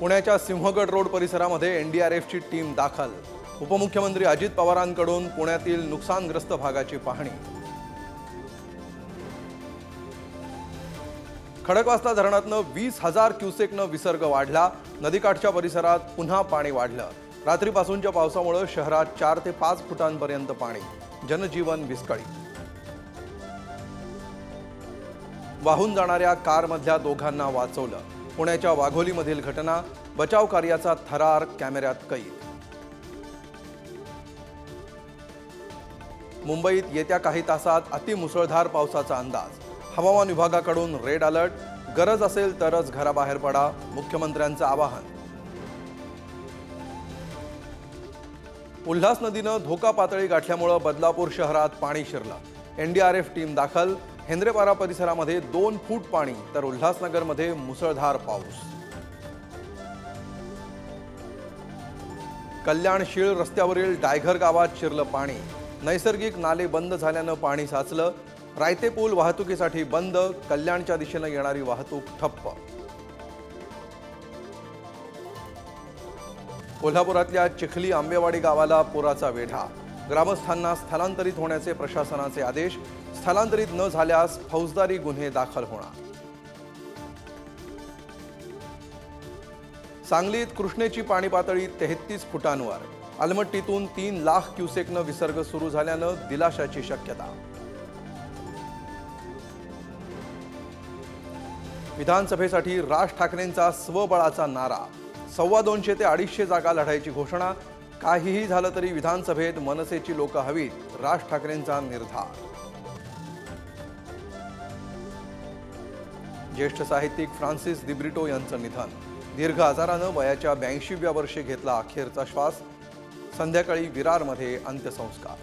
पुण्याच्या सिंहगड रोड परिसरामध्ये एनडीआरएफची टीम दाखल। उपमुख्यमंत्री अजित पवारांकडून पुण्यातील नुकसानग्रस्त भागाची पाहणी। खडकवासला धरणातनं 20,000 क्युसेकनं विसर्ग वाढला। नदीकाठच्या परिसरात पुन्हा पाणी वाढलं। रात्रीपासूनच्या पावसामुळे शहरात 4 ते 5 फुटांपर्यंत पाणी। जनजीवन विस्कळीत। वाहून जाणाऱ्या कारमधल्या दोघांना वाचवलं। पुण्याच्या वाघोलीमधील घटना। बचाव कार्याचा थरार कॅमेऱ्यात कैद। मुंबईत येत्या काही तासात अतिमुसळधार पावसाचा अंदाज। हवामान विभागाकडून रेड अलर्ट। गरज असेल तरच घराबाहेर पडा, मुख्यमंत्र्यांचं आवाहन। उल्हास नदीनं धोका पातळी गाठल्यामुळे बदलापूर शहरात पाणी शिरलं। एनडीआरएफ टीम दाखल। हेंद्रेपारा परिसरामध्ये 2 फूट पाणी तर उल्हासनगरमध्ये मुसळधार पाऊस। कल्याण शीळ रस्त्यावरील डायघर गावात शिरलं पाणी। नैसर्गिक नाले बंद झाल्यानं पाणी साचलं। रायते पूल वाहतुकीसाठी बंद। कल्याणच्या दिशेने येणारी वाहतूक ठप्प। कोल्हापुरातल्या चिखली आंबेवाडी गावाला पुराचा वेढा। ग्रामस्थांना स्थलांतरित होण्याचे प्रशासनाचे आदेश। स्थलांतरित न झाल्यास फौजदारी गुन्हे दाखल होणार। सांगलीत कृष्णेची पाणी पातळी 33 फुटांवर। अलमट्टीतून 3 लाख क्युसेकनं विसर्ग सुरू झाल्यानं दिलाशाची शक्यता। विधानसभेसाठी राज ठाकरेंचा स्वबळाचा नारा। 250 ते 250 जागा लढायची घोषणा। काहीही झालं तरी विधानसभेत मनसेची लोक हवीत, राज ठाकरेंचा निर्धार। ज्येष्ठ साहित्यिक फ्रान्सिस दिब्रिटो यांचं निधन। दीर्घ आजारानं वयाच्या 82व्या वर्षी घेतला अखेरचा श्वास। संध्याकाळी विरारमध्ये अंत्यसंस्कार।